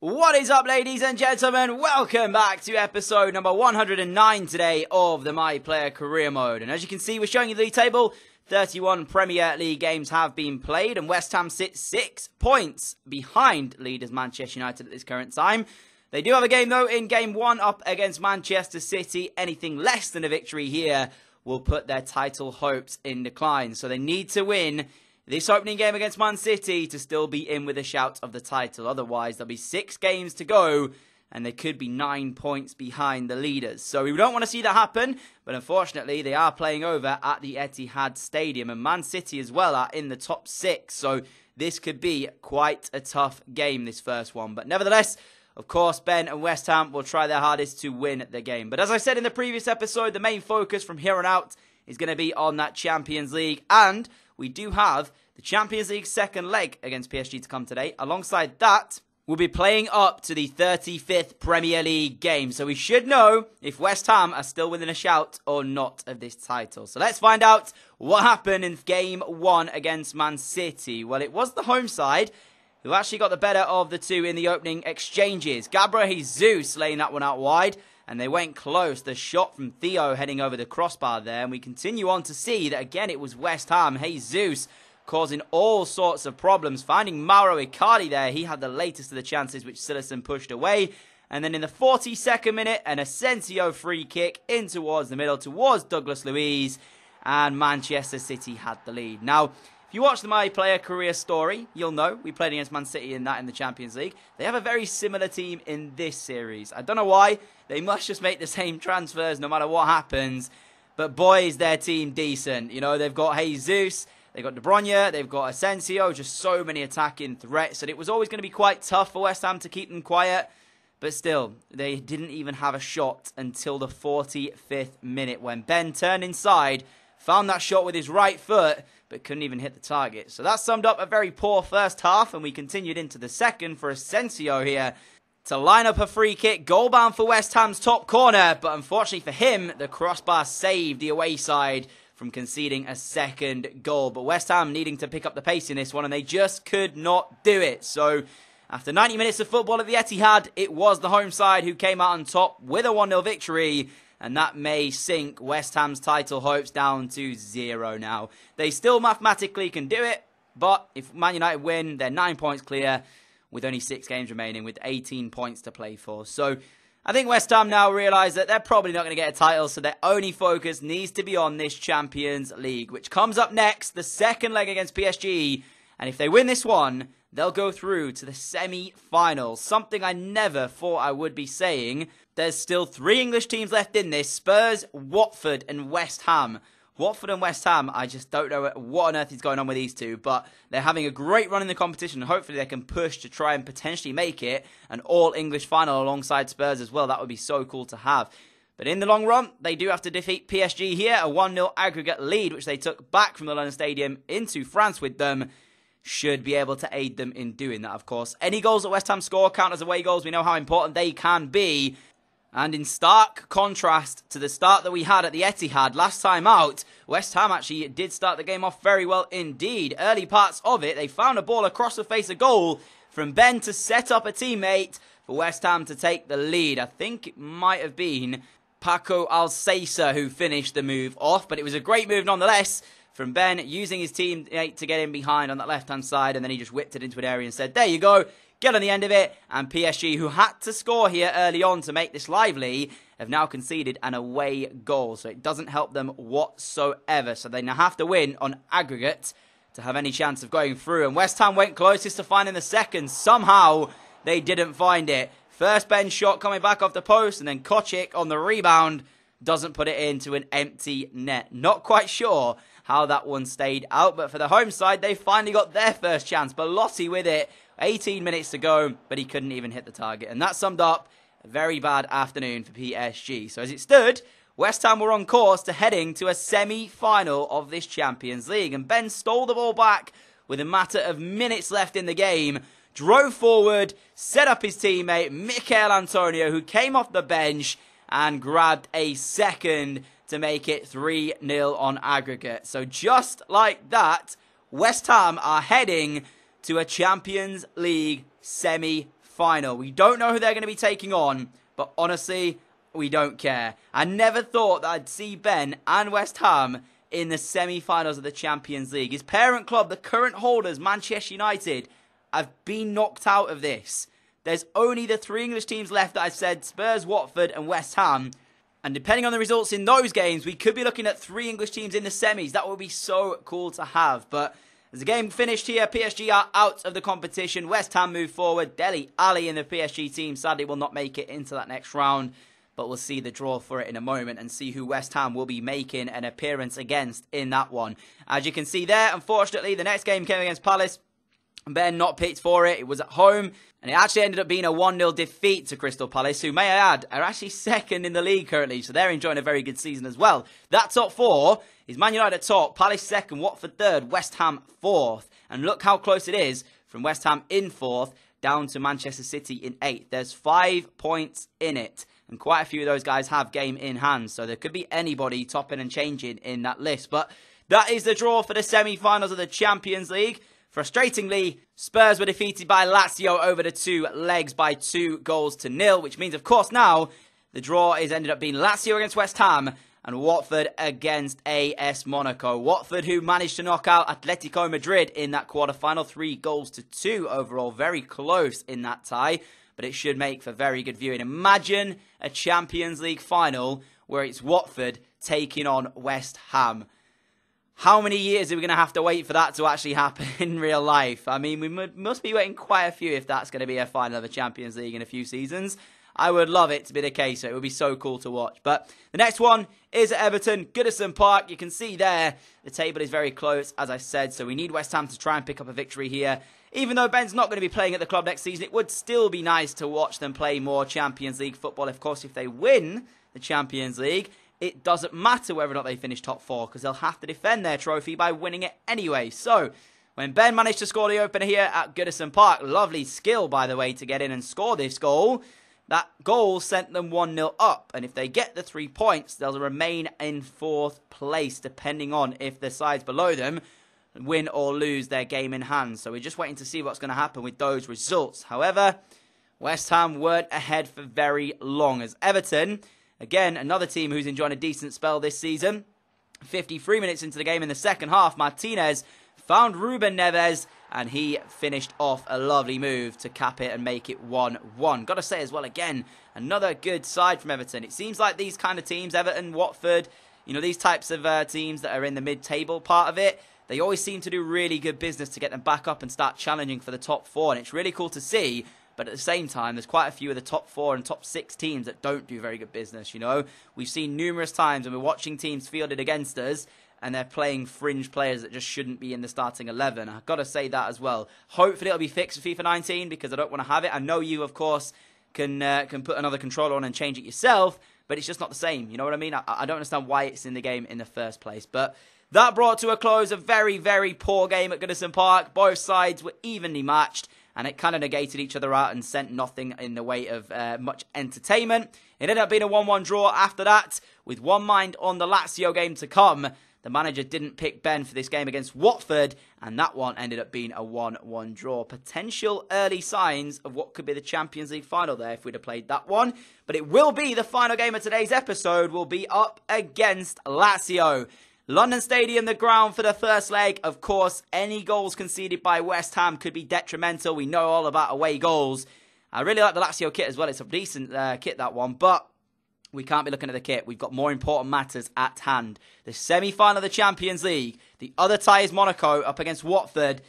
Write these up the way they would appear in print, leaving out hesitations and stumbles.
What is up, ladies and gentlemen? Welcome back to episode number 109 today of the My Player Career Mode. And as you can see, we're showing you the league table. 31 Premier League games have been played, and West Ham sit 6 points behind leaders Manchester United at this current time. They do have a game, though, in Game 1 up against Manchester City. Anything less than a victory here will put their title hopes in decline. So they need to win this opening game against Man City to still be in with a shout of the title. Otherwise, there'll be 6 games to go, and they could be 9 points behind the leaders. So we don't want to see that happen, but unfortunately, they are playing over at the Etihad Stadium, and Man City as well are in the top 6. So this could be quite a tough game, this first one. But nevertheless, of course, Ben and West Ham will try their hardest to win the game. But as I said in the previous episode, the main focus from here on out is going to be on that Champions League, and we do have the Champions League second leg against PSG to come today. Alongside that, we'll be playing up to the 35th Premier League game. So we should know if West Ham are still within a shout or not of this title. So let's find out what happened in Game 1 against Man City. Well, it was the home side who actually got the better of the two in the opening exchanges. Gabriel Jesus laying that one out wide, and they went close. The shot from Theo heading over the crossbar there, and we continue on to see that again it was West Ham. Jesus causing all sorts of problems, finding Mauro Icardi there. He had the latest of the chances, which Silerson pushed away. And then in the 42nd minute, an Asensio free kick in towards the middle, towards Douglas Luiz, and Manchester City had the lead. Now, if you watch the My Player Career story, you'll know we played against Man City in the Champions League. They have a very similar team in this series. I don't know why. They must just make the same transfers no matter what happens. But boy, is their team decent. You know, they've got Jesus, they've got De Bruyne, they've got Asensio, just so many attacking threats. And it was always going to be quite tough for West Ham to keep them quiet. But still, they didn't even have a shot until the 45th minute when Ben turned inside, found that shot with his right foot, but couldn't even hit the target. So that summed up a very poor first half, and we continued into the second for Asensio here to line up a free kick, goal bound for West Ham's top corner, but unfortunately for him, the crossbar saved the away side from conceding a second goal. But West Ham needing to pick up the pace in this one, and they just could not do it. So after 90 minutes of football at the Etihad, it was the home side who came out on top with a 1-0 victory, and that may sink West Ham's title hopes down to 0 now. They still mathematically can do it, but if Man United win, they're 9 points clear with only 6 games remaining with 18 points to play for. So I think West Ham now realise that they're probably not going to get a title, so their only focus needs to be on this Champions League, which comes up next, the second leg against PSG. And if they win this one, they'll go through to the semi-finals, something I never thought I would be saying. There's still 3 English teams left in this: Spurs, Watford and West Ham. Watford and West Ham, I just don't know what on earth is going on with these two, but they're having a great run in the competition, and hopefully they can push to try and potentially make it an all-English final alongside Spurs as well. That would be so cool to have. But in the long run, they do have to defeat PSG here, a 1-0 aggregate lead, which they took back from the London Stadium into France with them. Should be able to aid them in doing that, of course. Any goals that West Ham score count as away goals. We know how important they can be. And in stark contrast to the start that we had at the Etihad last time out, West Ham actually did start the game off very well indeed. Early parts of it, they found a ball across the face of goal from Ben to set up a teammate for West Ham to take the lead. I think it might have been Paco Alcácer who finished the move off, but it was a great move nonetheless from Ben, using his teammate to get in behind on that left-hand side, and then he just whipped it into an area and said, there you go, get on the end of it. And PSG, who had to score here early on to make this lively, have now conceded an away goal, so it doesn't help them whatsoever. So they now have to win on aggregate to have any chance of going through. And West Ham went closest to finding the second. Somehow, they didn't find it. First Ben's shot coming back off the post, and then Kochik on the rebound doesn't put it into an empty net. Not quite sure how that one stayed out, but for the home side, they finally got their first chance. Belotti with it, 18 minutes to go, but he couldn't even hit the target. And that summed up a very bad afternoon for PSG. So as it stood, West Ham were on course to heading to a semi-final of this Champions League. And Ben stole the ball back with a matter of minutes left in the game, drove forward, set up his teammate, Michail Antonio, who came off the bench and grabbed a second to make it 3-0 on aggregate. So just like that, West Ham are heading to a Champions League semi-final. final. We don't know who they're going to be taking on, but honestly, we don't care. I never thought that I'd see Ben and West Ham in the semi-finals of the Champions League. His parent club, the current holders, Manchester United, have been knocked out of this. There's only the 3 English teams left that I've said, Spurs, Watford and West Ham. And depending on the results in those games, we could be looking at 3 English teams in the semis. That would be so cool to have. But as the game finished here, PSG are out of the competition. West Ham move forward. Dele Alli in the PSG team sadly will not make it into that next round. But we'll see the draw for it in a moment and see who West Ham will be making an appearance against in that one. As you can see there, unfortunately, the next game came against Palace. Ben not picked for it. It was at home. And it actually ended up being a 1-0 defeat to Crystal Palace, who, may I add, are actually second in the league currently. So they're enjoying a very good season as well. That top 4 is Man United top, Palace second, Watford third, West Ham fourth. And look how close it is from West Ham in fourth down to Manchester City in 8th. There's 5 points in it. And quite a few of those guys have game in hand. So there could be anybody topping and changing in that list. But that is the draw for the semi-finals of the Champions League. Frustratingly, Spurs were defeated by Lazio over the 2 legs by 2-0, which means, of course, now the draw is ended up being Lazio against West Ham and Watford against AS Monaco. Watford, who managed to knock out Atletico Madrid in that quarter-final, 3-2 overall. Very close in that tie, but it should make for very good viewing. Imagine a Champions League final where it's Watford taking on West Ham. How many years are we going to have to wait for that to actually happen in real life? I mean, we must be waiting quite a few if that's going to be a final of the Champions League in a few seasons. I would love it to be the case. So it would be so cool to watch. But the next one is at Everton, Goodison Park. You can see there the table is very close, as I said. So we need West Ham to try and pick up a victory here. Even though Ben's not going to be playing at the club next season, it would still be nice to watch them play more Champions League football. Of course, if they win the Champions League, it doesn't matter whether or not they finish top 4 because they'll have to defend their trophy by winning it anyway. So, when Ben managed to score the opener here at Goodison Park, lovely skill, by the way, to get in and score this goal. That goal sent them 1-0 up. And if they get the 3 points, they'll remain in 4th place, depending on if the sides below them win or lose their game in hand. So we're just waiting to see what's going to happen with those results. However, West Ham weren't ahead for very long as Everton, again, another team who's enjoying a decent spell this season. 53 minutes into the game in the second half, Martinez found Ruben Neves, and he finished off a lovely move to cap it and make it 1-1. Got to say as well, again, another good side from Everton. It seems like these kind of teams, Everton, Watford, you know, these types of teams that are in the mid-table part of it, they always seem to do really good business to get them back up and start challenging for the top 4, and it's really cool to see. But at the same time, there's quite a few of the top 4 and top 6 teams that don't do very good business, you know. We've seen numerous times when we're watching teams fielded against us and they're playing fringe players that just shouldn't be in the starting 11. I've got to say that as well. Hopefully it'll be fixed for FIFA 19 because I don't want to have it. I know you, of course, can put another controller on and change it yourself, but it's just not the same. You know what I mean? I don't understand why it's in the game in the first place. But that brought to a close a very, very poor game at Goodison Park. Both sides were evenly matched, and it kind of negated each other out and sent nothing in the way of much entertainment. It ended up being a 1-1 draw after that, with one mind on the Lazio game to come. The manager didn't pick Ben for this game against Watford, and that one ended up being a 1-1 draw. Potential early signs of what could be the Champions League final there if we'd have played that one. But it will be the final game of today's episode, will be up against Lazio. London Stadium, the ground for the first leg. Of course, any goals conceded by West Ham could be detrimental. We know all about away goals. I really like the Lazio kit as well. It's a decent kit, that one. But we can't be looking at the kit. We've got more important matters at hand. The semi-final of the Champions League. The other tie is Monaco up against Watford.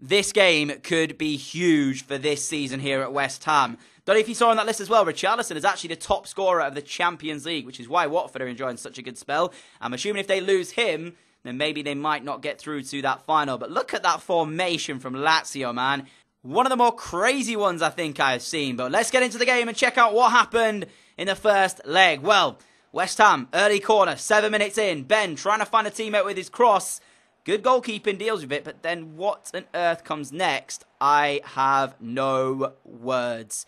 This game could be huge for this season here at West Ham. Don't know if you saw on that list as well, Richarlison is actually the top scorer of the Champions League, which is why Watford are enjoying such a good spell. I'm assuming if they lose him, then maybe they might not get through to that final. But look at that formation from Lazio, man. One of the more crazy ones I think I've seen. But let's get into the game and check out what happened in the first leg. Well, West Ham, early corner, 7 minutes in. Ben trying to find a teammate with his cross. Good goalkeeping, deals with it, but then what on earth comes next? I have no words.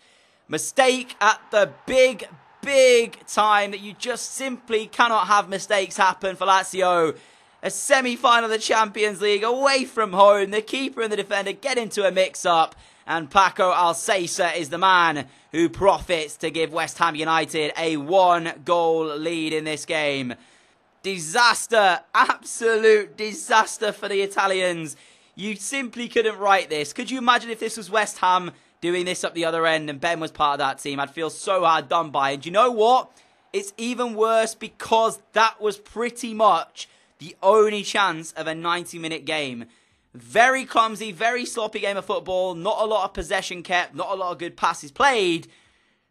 Mistake at the big, big time that you just simply cannot have mistakes happen for Lazio. A semi-final of the Champions League, away from home. The keeper and the defender get into a mix-up, And Paco Alcácer is the man who profits to give West Ham United a 1-goal lead in this game. Disaster, absolute disaster for the Italians. You simply couldn't write this. Could you imagine if this was West Ham doing this up the other end and Ben was part of that team? I'd feel so hard done by. And you know what? It's even worse because that was pretty much the only chance of a 90-minute game. Very clumsy, very sloppy game of football. Not a lot of possession kept, not a lot of good passes played.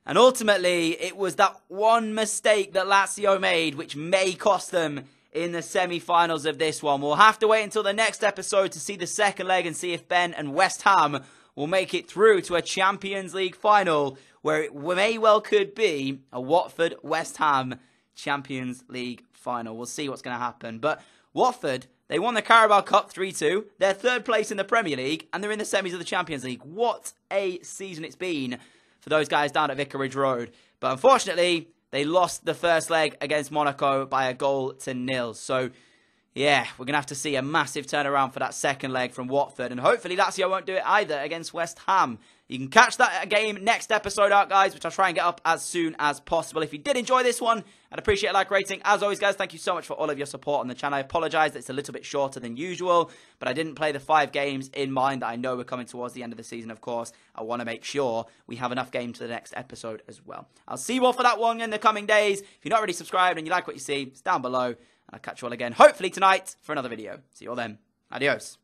And ultimately, it was that one mistake that Lazio made which may cost them in the semi-finals of this one. We'll have to wait until the next episode to see the second leg and see if Ben and West Ham will make it through to a Champions League final where it may well could be a Watford-West Ham Champions League final. We'll see what's going to happen. But Watford, they won the Carabao Cup 3-2. They're third place in the Premier League and they're in the semis of the Champions League. What a season it's been for those guys down at Vicarage Road. But unfortunately, they lost the first leg against Monaco by 1-0. So, yeah, we're going to have to see a massive turnaround for that second leg from Watford. And hopefully Lazio won't do it either against West Ham. You can catch that game next episode out, guys, which I'll try and get up as soon as possible. If you did enjoy this one, I'd appreciate a like rating. As always, guys, thank you so much for all of your support on the channel. I apologise that it's a little bit shorter than usual, but I didn't play the 5 games in mind that I know we're coming towards the end of the season, of course. I want to make sure we have enough games for the next episode as well. I'll see you all for that one in the coming days. If you're not already subscribed and you like what you see, it's down below. And I'll catch you all again, hopefully tonight, for another video. See you all then. Adios.